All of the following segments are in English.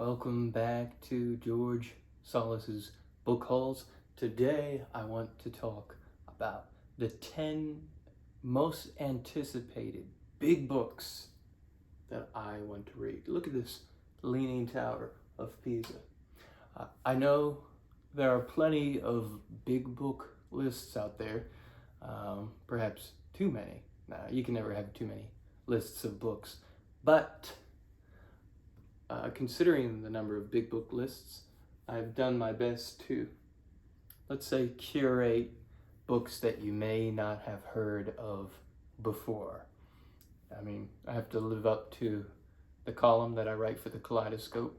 Welcome back to George Salis's book hauls. Today I want to talk about the 10 most anticipated big books that I want to read. Look at this Leaning Tower of Pisa. I know there are plenty of big book lists out there, perhaps too many. You can never have too many lists of books, but considering the number of big book lists, I've done my best to, let's say, curate books that you may not have heard of before. I mean, I have to live up to the column that I write for the Kaleidoscope,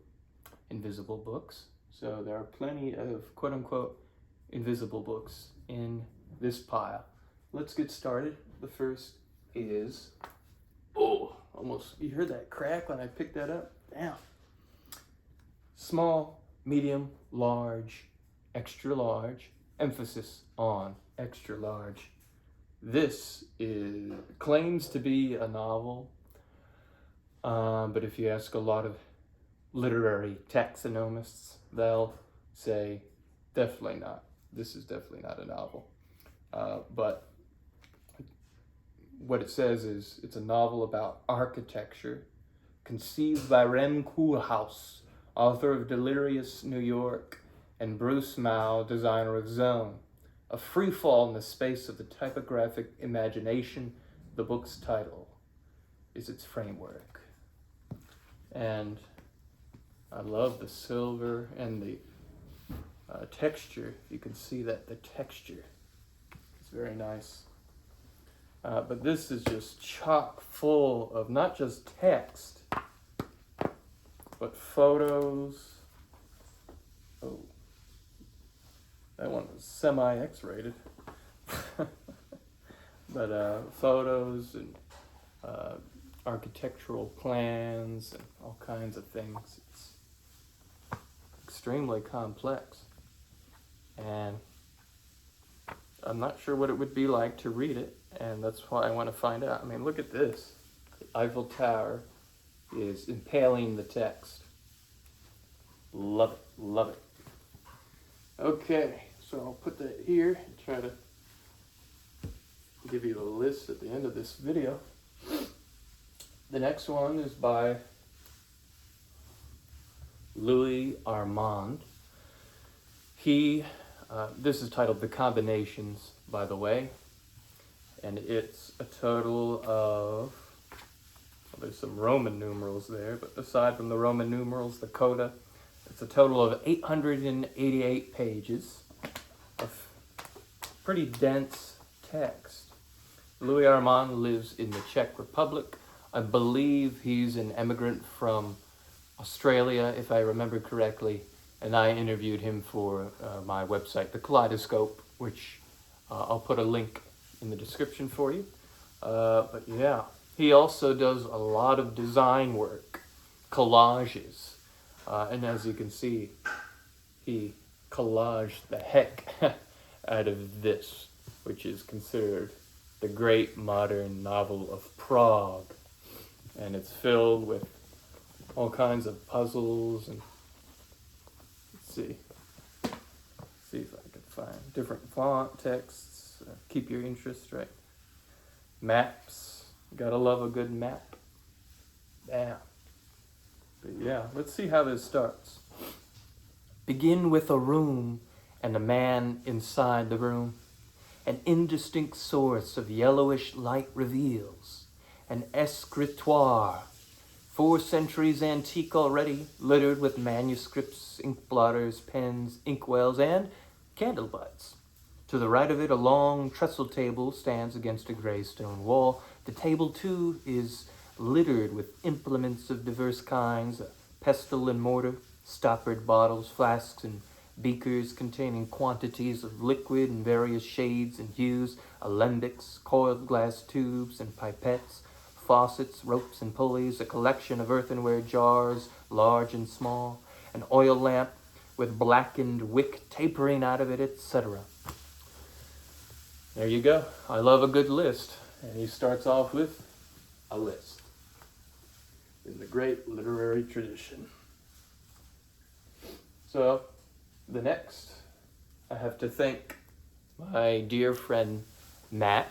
Invisible Books. So there are plenty of quote-unquote invisible books in this pile. Let's get started. The first is, almost, you heard that crack when I picked that up? Damn. Small, medium, large, extra large, emphasis on extra large. This claims to be a novel, but if you ask a lot of literary taxonomists, they'll say definitely not. This is definitely not a novel. But what it says is it's a novel about architecture, conceived by Rem Koolhaas, author of Delirious New York, and Bruce Mao, designer of Zone. A free fall in the space of the typographic imagination, the book's title is its framework. And I love the silver and the texture. You can see that the texture is very nice. But this is just chock full of not just text, but photos. Oh, that one was semi-X-rated. But photos and architectural plans and all kinds of things. It's extremely complex. And I'm not sure what it would be like to read it, and that's why I want to find out. I mean, look at this. The Eiffel Tower is impaling the text. Love it, love it. Okay, so I'll put that here and try to give you a list at the end of this video. The next one is by Louis Armand. This is titled The Combinations, by the way, and it's a total of, well, there's some Roman numerals there, but aside from the Roman numerals, the coda, it's a total of 888 pages of pretty dense text. Louis Armand lives in the Czech Republic. I believe he's an immigrant from Australia, if I remember correctly, and I interviewed him for my website, The Kaleidoscope, which I'll put a link in the description for you. But yeah, he also does a lot of design work, collages, and as you can see, he collaged the heck out of this, which is considered the great modern novel of Prague. And it's filled with all kinds of puzzles and, let's see if I can find different font texts, keep your interest, right? Maps, gotta love a good map. Yeah. But yeah, let's see how this starts. Begin with a room and a man inside the room. An indistinct source of yellowish light reveals an escritoire, 4 centuries antique already, littered with manuscripts, ink blotters, pens, inkwells, and candle butts. To the right of it, a long trestle table stands against a gray stone wall. The table, too, is littered with implements of diverse kinds, a pestle and mortar, stoppered bottles, flasks, and beakers containing quantities of liquid in various shades and hues, alembics, coiled glass tubes and pipettes, faucets, ropes and pulleys, a collection of earthenware jars, large and small, an oil lamp with blackened wick tapering out of it, etc. There you go. I love a good list. And he starts off with a list in the great literary tradition. So, the next, I have to thank my dear friend Matt,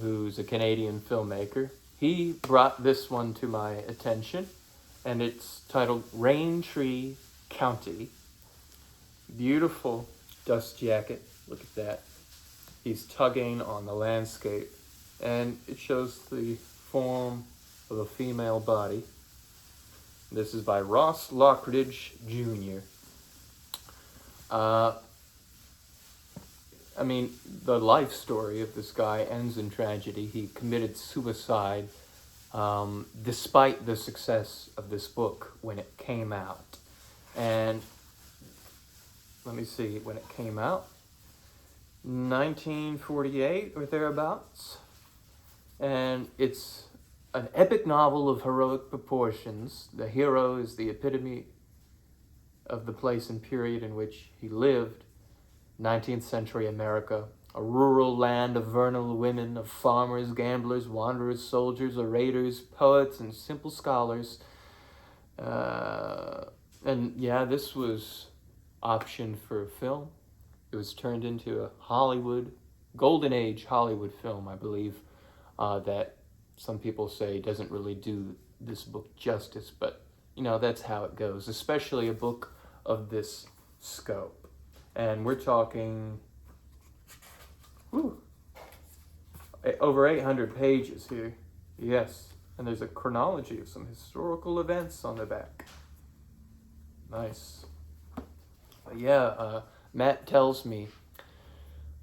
who's a Canadian filmmaker. He brought this one to my attention, and it's titled Rain Tree County. Beautiful dust jacket. Look at that. He's tugging on the landscape, and it shows the form of a female body. This is by Ross Lockridge Jr. I mean, the life story of this guy ends in tragedy. He committed suicide despite the success of this book when it came out. And let me see, when it came out, 1948 or thereabouts. And it's an epic novel of heroic proportions. The hero is the epitome of the place and period in which he lived. 19th century America, a rural land of vernal women, of farmers, gamblers, wanderers, soldiers, orators, poets, and simple scholars. And yeah, this was optioned for film. It was turned into a Hollywood, golden age Hollywood film, I believe, that some people say doesn't really do this book justice, but you know, that's how it goes, especially a book of this scope. And we're talking over 800 pages here. Yes, and there's a chronology of some historical events on the back. Nice. But yeah, Matt tells me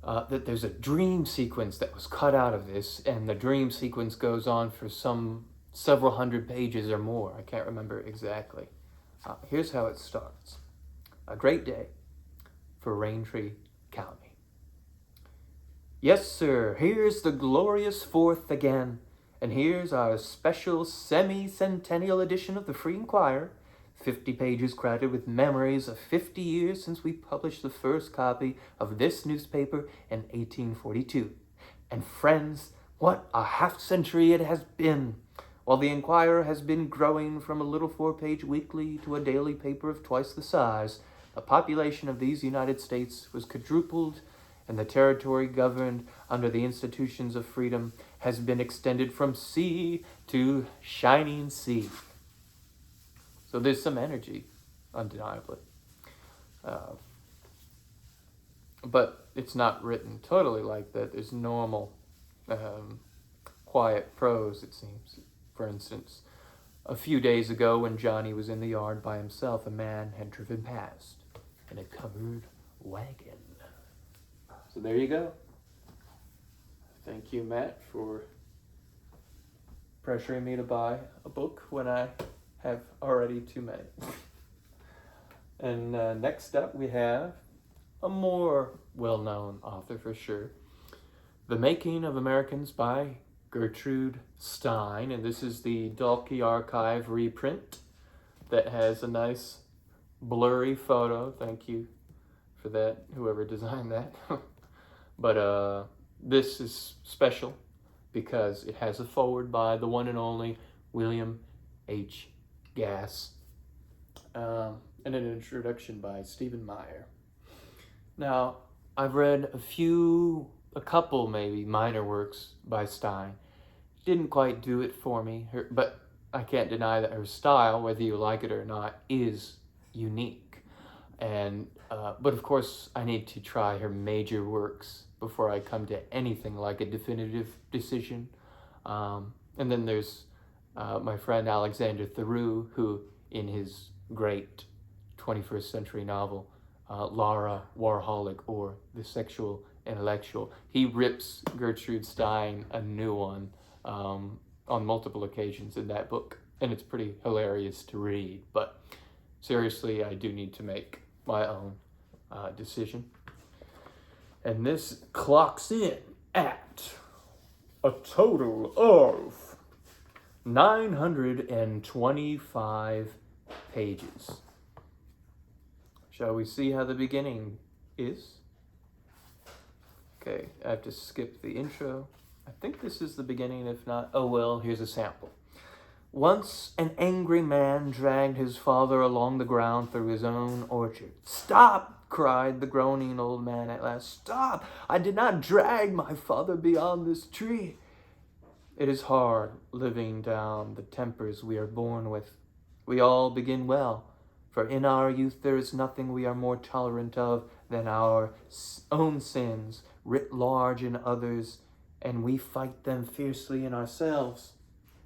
that there's a dream sequence that was cut out of this, and the dream sequence goes on for several hundred pages or more. I can't remember exactly. Here's how it starts. A great day for Rain Tree County. Yes, sir, here's the glorious 4th again, and here's our special semi-centennial edition of the Free Inquirer, 50 pages crowded with memories of 50 years since we published the first copy of this newspaper in 1842. And friends, what a half-century it has been! While the Inquirer has been growing from a little 4-page weekly to a daily paper of twice the size, the population of these United States was quadrupled, and the territory governed under the institutions of freedom has been extended from sea to shining sea. So there's some energy, undeniably. But it's not written totally like that. There's normal, quiet prose, it seems. For instance, a few days ago when Johnny was in the yard by himself, a man had driven past in a covered wagon. So there you go. Thank you, Matt, for pressuring me to buy a book when I have already too many. And next up we have a more well-known author for sure. The Making of Americans by Gertrude Stein. And this is the Dalkey Archive reprint that has a nice blurry photo. Thank you for that, whoever designed that. But this is special because it has a foreword by the one and only William H. Gass, and an introduction by Stephen Meyer. Now, I've read a couple maybe minor works by Stein. Didn't quite do it for me, but I can't deny that her style, whether you like it or not, is unique. And but of course, I need to try her major works before I come to anything like a definitive decision. And then there's my friend Alexander Theroux, who in his great 21st century novel, Lara Warholic, or The Sexual Intellectual, he rips Gertrude Stein a new one on multiple occasions in that book. And it's pretty hilarious to read. But seriously, I do need to make my own decision. And this clocks in at a total of 925 pages. Shall we see how the beginning is? Okay, I have to skip the intro. I think this is the beginning, if not, oh well, here's a sample. Once an angry man dragged his father along the ground through his own orchard. "Stop!" cried the groaning old man at last. "Stop! I did not drag my father beyond this tree." It is hard living down the tempers we are born with. We all begin well, for in our youth there is nothing we are more tolerant of than our own sins writ large in others, and we fight them fiercely in ourselves.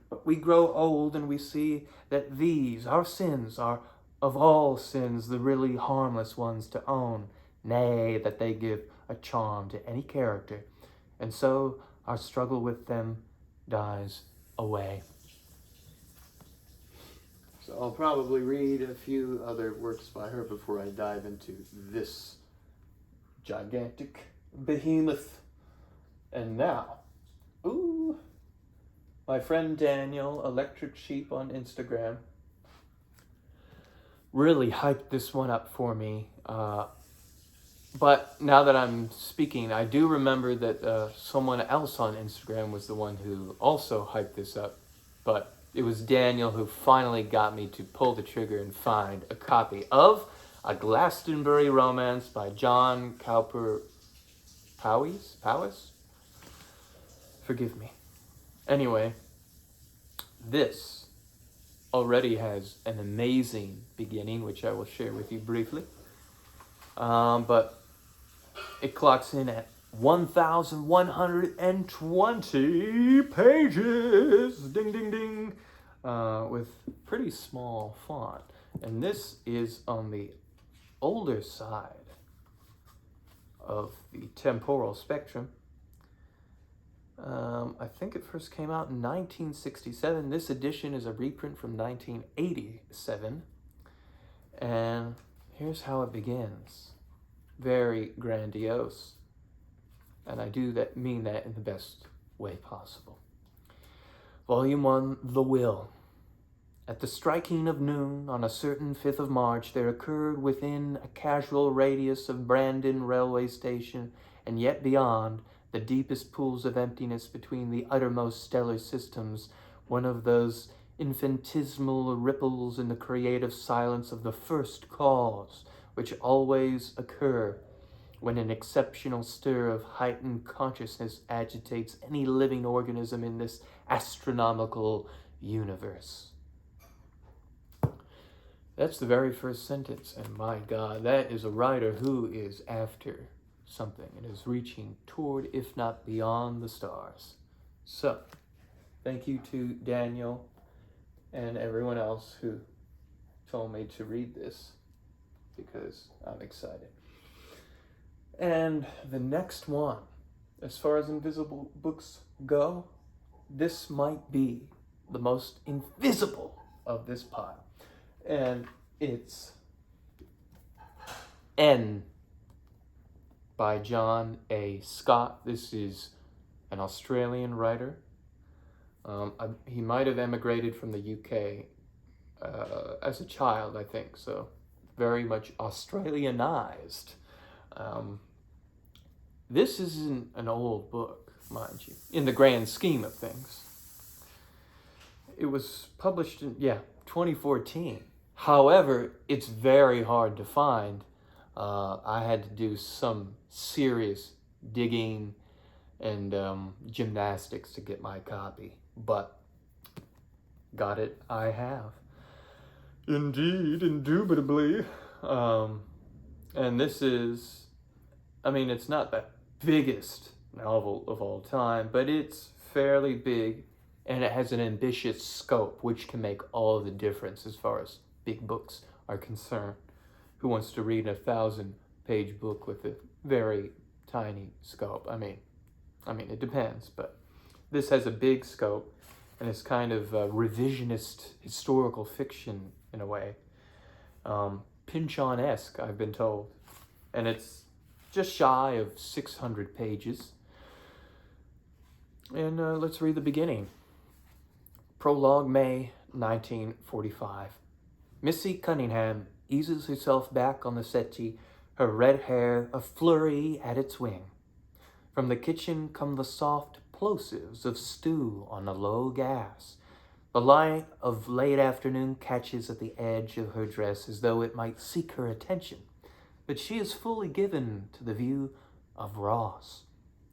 But we grow old and we see that these, our sins, are of all sins the really harmless ones to own, nay, that they give a charm to any character, and so our struggle with them dies away. So I'll probably read a few other works by her before I dive into this gigantic behemoth. And now, my friend Daniel, Electric Sheep on Instagram, really hyped this one up for me. But now that I'm speaking, I do remember that someone else on Instagram was the one who also hyped this up. But it was Daniel who finally got me to pull the trigger and find a copy of A Glastonbury Romance by John Cowper Powys? Forgive me. Anyway, this already has an amazing beginning, which I will share with you briefly. But it clocks in at 1,120 pages, ding, ding, ding, with pretty small font. And this is on the older side of the temporal spectrum. I think it first came out in 1967. This edition is a reprint from 1987. And here's how it begins. Very grandiose. And I do mean that in the best way possible. Volume 1, The Will. At the striking of noon on a certain 5th of March, there occurred within a casual radius of Brandon railway station, and yet beyond, the deepest pools of emptiness between the uttermost stellar systems, one of those infinitesimal ripples in the creative silence of the first cause, which always occur when an exceptional stir of heightened consciousness agitates any living organism in this astronomical universe. That's the very first sentence, and my God, that is a writer who is after something and is reaching toward, if not beyond, the stars. So, thank you to Daniel and everyone else who told me to read this, because I'm excited. And the next one, as far as invisible books go, this might be the most invisible of this pile. And it's N by John A. Scott. This is an Australian writer. He might have emigrated from the UK as a child, I think, so very much Australianized. This isn't an old book, mind you, in the grand scheme of things. It was published in, 2014. However, it's very hard to find. I had to do some serious digging and gymnastics to get my copy, but got it, I have. Indeed, indubitably. And this is, it's not the biggest novel of all time, but it's fairly big, and it has an ambitious scope, which can make all the difference as far as big books are concerned. Who wants to read a 1,000-page book with a very tiny scope? It depends, but this has a big scope, and it's kind of revisionist historical fiction in a way. Pynchon-esque, I've been told. And it's just shy of 600 pages. And let's read the beginning. Prologue, May 1945. Missy Cunningham eases herself back on the settee, her red hair a flurry at its wing. From the kitchen come the soft plosives of stew on a low gas. The light of late afternoon catches at the edge of her dress as though it might seek her attention, but she is fully given to the view of Ross.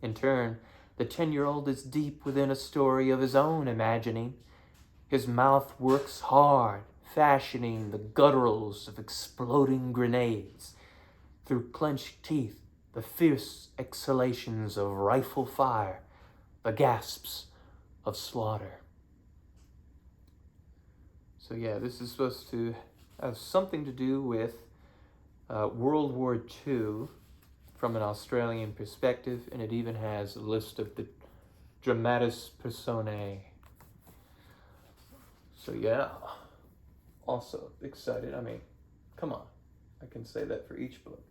In turn, the 10-year-old is deep within a story of his own imagining. His mouth works hard, fashioning the gutturals of exploding grenades. Through clenched teeth, the fierce exhalations of rifle fire, the gasps of slaughter. So yeah, this is supposed to have something to do with World War II from an Australian perspective, and it even has a list of the dramatis personae. So yeah, also excited. I mean, come on, I can say that for each book.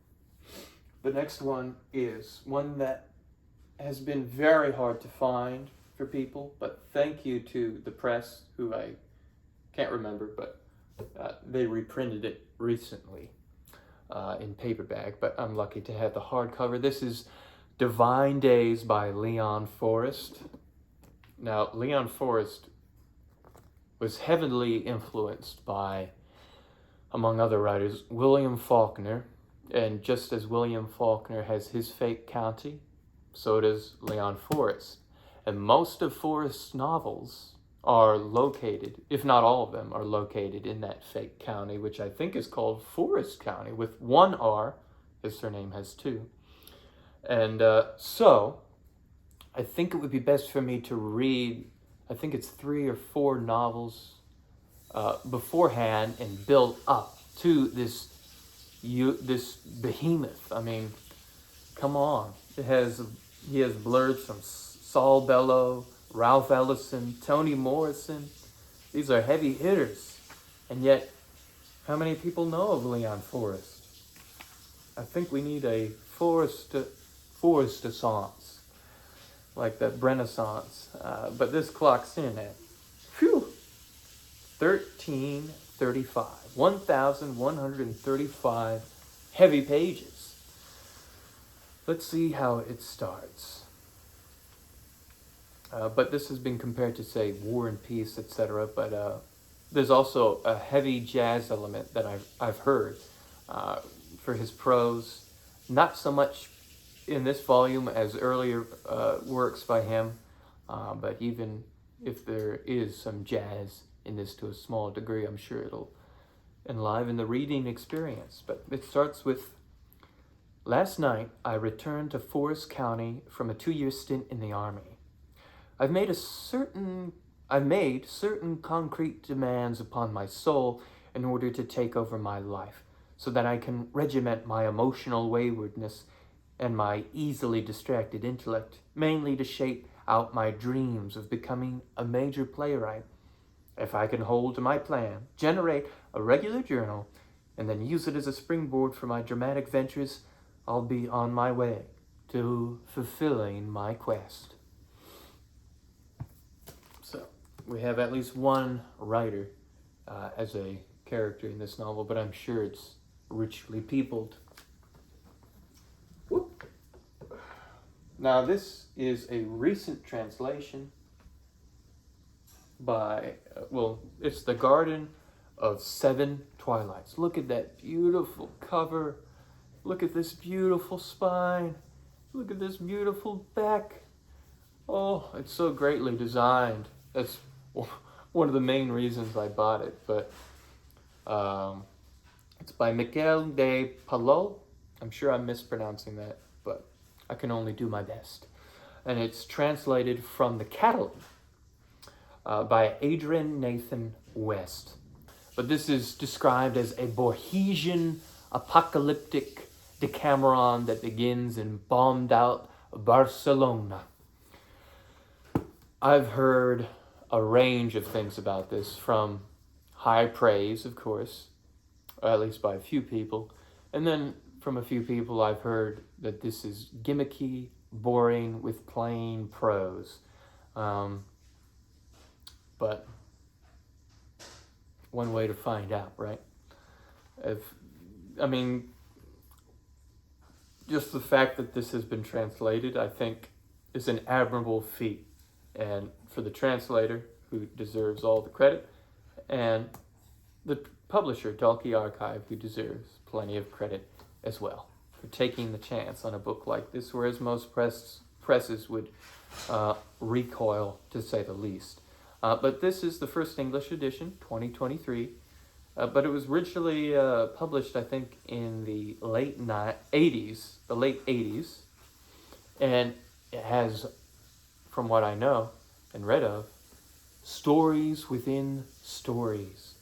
The next one is one that has been very hard to find for people, but thank you to the press, who I can't remember, but they reprinted it recently in paperback, but I'm lucky to have the hardcover. This is Divine Days by Leon Forrest. Now, Leon Forrest was heavily influenced by, among other writers, William Faulkner. And just as William Faulkner has his fake county, so does Leon Forrest. And most of Forrest's novels are located, if not all of them, are located in that fake county, which I think is called Forrest County, with one R. His surname has two. And so, I think it would be best for me to read, I think it's 3 or 4 novels beforehand and build up to this behemoth. I mean, come on. He has blurbs from Saul Bellow, Ralph Ellison, Toni Morrison. These are heavy hitters. And yet, how many people know of Leon Forrest? I think we need a Forrest-assance, like that Renaissance. But this clocks in at 1335. 1,135 heavy pages. Let's see how it starts. But this has been compared to, say, War and Peace, etc. But there's also a heavy jazz element that I've heard for his prose. Not so much in this volume as earlier works by him, but even if there is some jazz in this to a small degree, I'm sure it'll enliven the reading experience. But it starts with, last night I returned to Forrest County from a 2-year stint in the Army. I've made certain concrete demands upon my soul in order to take over my life, so that I can regiment my emotional waywardness and my easily distracted intellect, mainly to shape out my dreams of becoming a major playwright. If I can hold to my plan, generate a regular journal, and then use it as a springboard for my dramatic ventures, I'll be on my way to fulfilling my quest. So, we have at least one writer as a character in this novel, but I'm sure it's richly peopled. Whoop. Now, this is a recent translation by, it's The Garden of 7 Twilights. Look at that beautiful cover. Look at this beautiful spine. Look at this beautiful back. Oh, it's so greatly designed. That's one of the main reasons I bought it. But it's by Miguel de Palol. I'm sure I'm mispronouncing that, but I can only do my best. And it's translated from the Catalan by Adrian Nathan West. But this is described as a Borgesian apocalyptic Decameron that begins in bombed-out Barcelona. I've heard a range of things about this, from high praise, of course, or at least by a few people, and then from a few people I've heard that this is gimmicky, boring, with plain prose. But one way to find out, right? Just the fact that this has been translated, I think, is an admirable feat. And for the translator, who deserves all the credit, and the publisher, Dalkey Archive, who deserves plenty of credit as well for taking the chance on a book like this, whereas most presses would recoil, to say the least. But this is the first English edition, 2023. But it was originally published, I think, in the late 80s. And it has, from what I know and read of, stories within stories.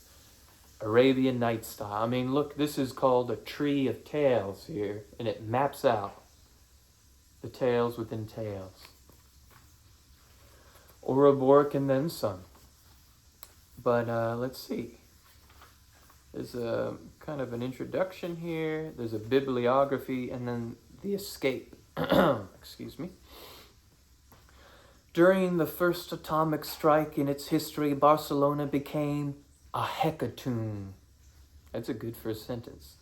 Arabian Night style. I mean, look, this is called a tree of tales here, and it maps out the tales within tales. Ouroboros and then some. But let's see. There's a kind of an introduction here. There's a bibliography, and then the escape. Excuse me. During the first atomic strike in its history, Barcelona became a hecatomb. That's a good first sentence.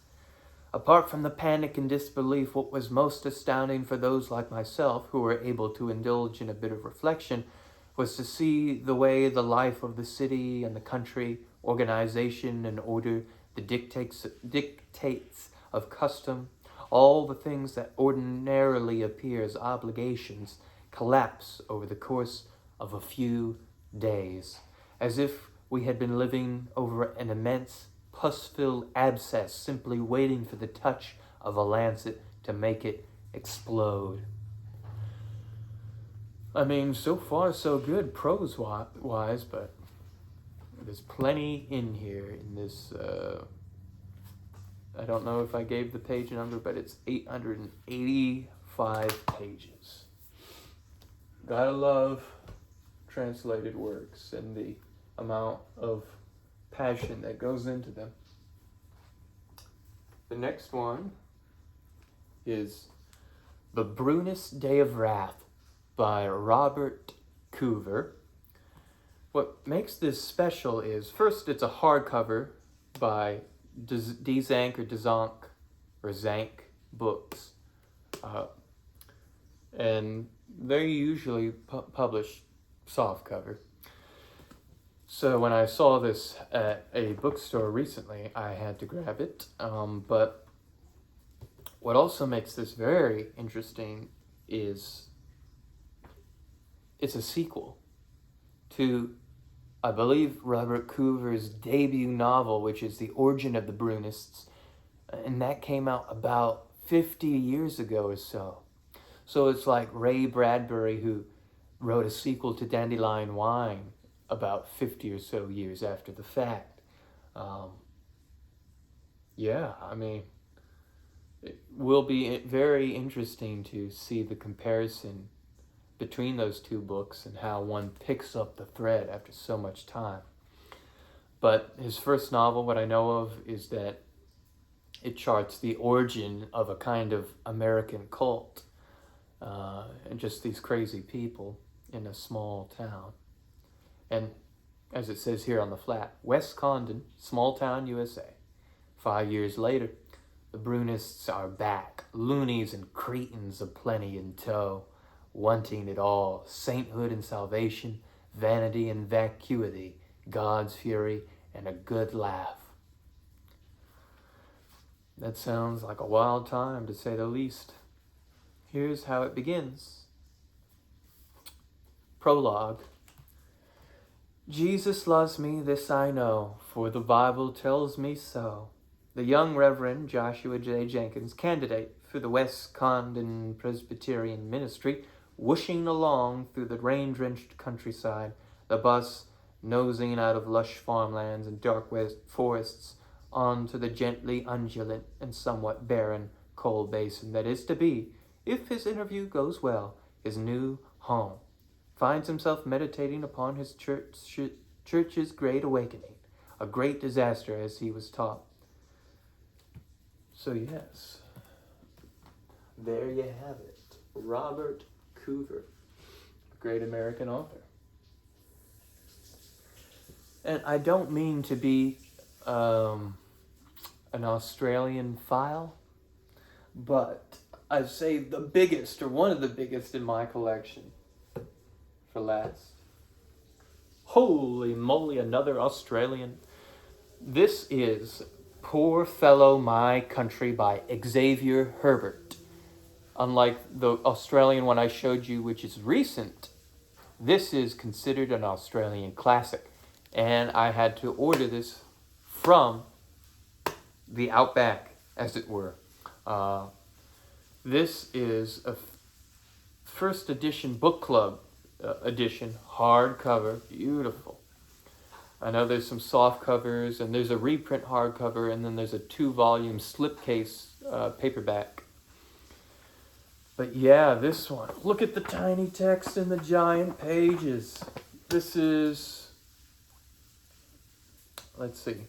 Apart from the panic and disbelief, what was most astounding for those like myself who were able to indulge in a bit of reflection was to see the way the life of the city and the country, organization and order, the dictates of custom, all the things that ordinarily appear as obligations, collapse over the course of a few days, as if we had been living over an immense pus-filled abscess, simply waiting for the touch of a lancet to make it explode. I mean, so far so good prose-wise, but there's plenty in here in this, I don't know if I gave the page number, but it's 885 pages. Gotta love translated works and the amount of passion that goes into them. The next one is The Brun Day of Wrath by Robert Coover. What makes this special is, first, it's a hardcover by Zank Books. And they usually publish softcover. So when I saw this at a bookstore recently, I had to grab it. But what also makes this very interesting is it's a sequel to, I believe, Robert Coover's debut novel, which is The Origin of the Brunists, and that came out about 50 years ago or so. So it's like Ray Bradbury, who wrote a sequel to Dandelion Wine about 50 or so years after the fact. Yeah, I mean, it will be very interesting to see the comparison between those two books and how one picks up the thread after so much time. But his first novel, what I know of, is that it charts the origin of a kind of American cult, and just these crazy people in a small town. And as it says here on the flat, West Condon, small town, USA. 5 years later, the Brunists are back, loonies and cretins aplenty in tow, wanting it all, sainthood and salvation, vanity and vacuity, God's fury, and a good laugh. That sounds like a wild time, to say the least. Here's how it begins. Prologue. Jesus loves me, this I know, for the Bible tells me so. The young Reverend Joshua J. Jenkins, candidate for the West Condon Presbyterian Ministry, whooshing along through the rain-drenched countryside, the bus nosing out of lush farmlands and dark west forests onto the gently undulant and somewhat barren coal basin that is to be, if his interview goes well, his new home. Finds himself meditating upon his church's great awakening, a great disaster as he was taught. So yes, there you have it. Robert Coover, a great American author. And I don't mean to be an Australian file, but I've saved the biggest, or one of the biggest in my collection, for last. Holy moly, another Australian. This is Poor Fellow My Country by Xavier Herbert. Unlike the Australian one I showed you, which is recent, this is considered an Australian classic. And I had to order this from the Outback, as it were. This is a first edition book club edition, hardcover, beautiful. I know there's some soft covers, and there's a reprint hardcover, and then there's a 2-volume slipcase paperback. But yeah, this one. Look at the tiny text and the giant pages. This is, let's see.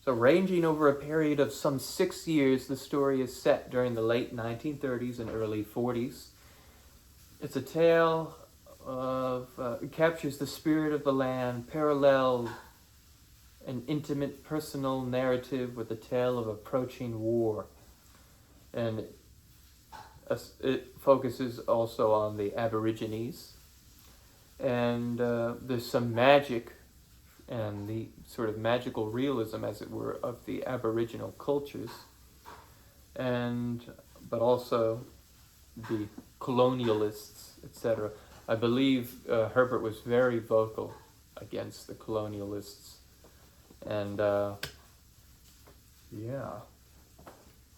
So ranging over a period of some 6 years, the story is set during the late 1930s and early 40s. It's a tale of, it captures the spirit of the land, parallel an intimate personal narrative with a tale of approaching war. And it focuses also on the Aborigines. And there's some magic and the sort of magical realism, as it were, of the Aboriginal cultures. But also the colonialists, etc. I believe Herbert was very vocal against the colonialists. And yeah,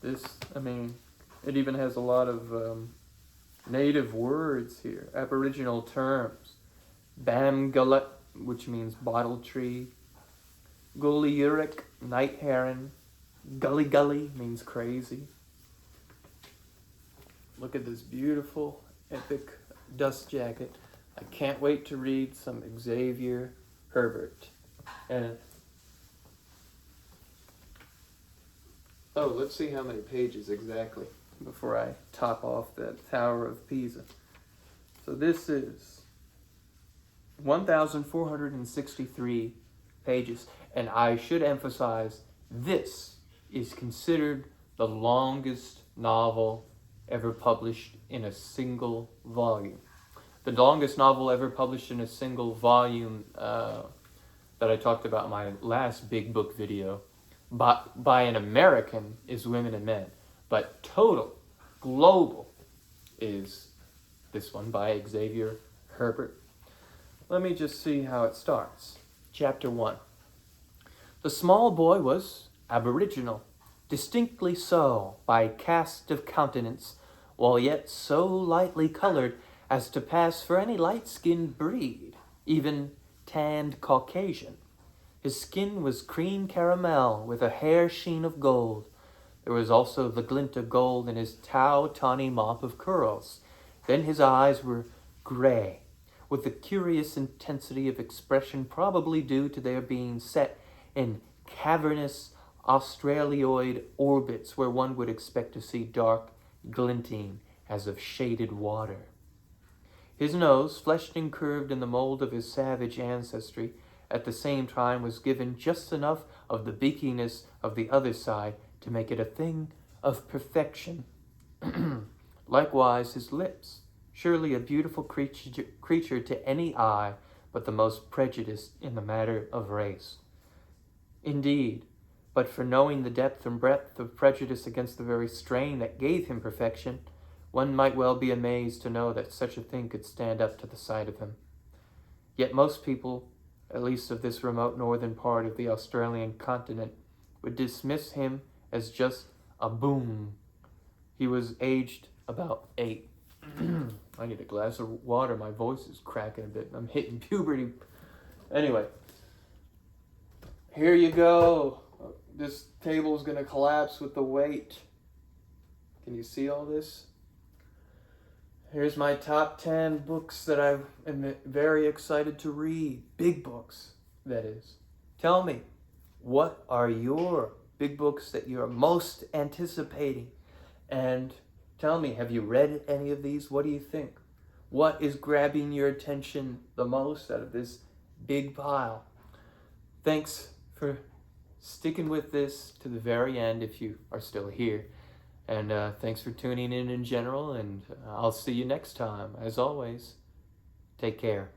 this, I mean, it even has a lot of native words here, Aboriginal terms. Bamgullet, which means bottle tree. Gullyuric, night heron. Gully gully means crazy. Look at this beautiful, epic dust jacket. I can't wait to read some Xavier Herbert. And oh, let's see how many pages exactly before I top off that Tower of Pisa. So this is 1,463 pages. And I should emphasize, this is considered the longest novel ever published in a single volume. The longest novel ever published in a single volume that I talked about in my last big book video by an American is Women and Men. But total, global, is this one by Xavier Herbert. Let me just see how it starts. Chapter 1. The small boy was aboriginal, distinctly so by cast of countenance, while yet so lightly colored as to pass for any light-skinned breed, even tanned Caucasian. His skin was cream caramel with a hair sheen of gold. There was also the glint of gold in his tawny mop of curls. Then his eyes were gray, with a curious intensity of expression probably due to their being set in cavernous Australioid orbits where one would expect to see dark glinting as of shaded water. His nose, fleshed and curved in the mold of his savage ancestry, at the same time was given just enough of the beakiness of the other side to make it a thing of perfection. Likewise his lips, surely a beautiful creature to any eye, but the most prejudiced in the matter of race. Indeed, but for knowing the depth and breadth of prejudice against the very strain that gave him perfection, one might well be amazed to know that such a thing could stand up to the sight of him. Yet most people, at least of this remote northern part of the Australian continent, would dismiss him as just a boom. He was aged about 8. I need a glass of water. My voice is cracking a bit. I'm hitting puberty. Anyway, here you go. This table is going to collapse with the weight. Can you see all this? Here's my top 10 books that I am very excited to read. Big books, that is. Tell me, what are your big books that you're most anticipating? And tell me, have you read any of these? What do you think? What is grabbing your attention the most out of this big pile? Thanks for sticking with this to the very end if you are still here. And thanks for tuning in general, and I'll see you next time. As always, take care.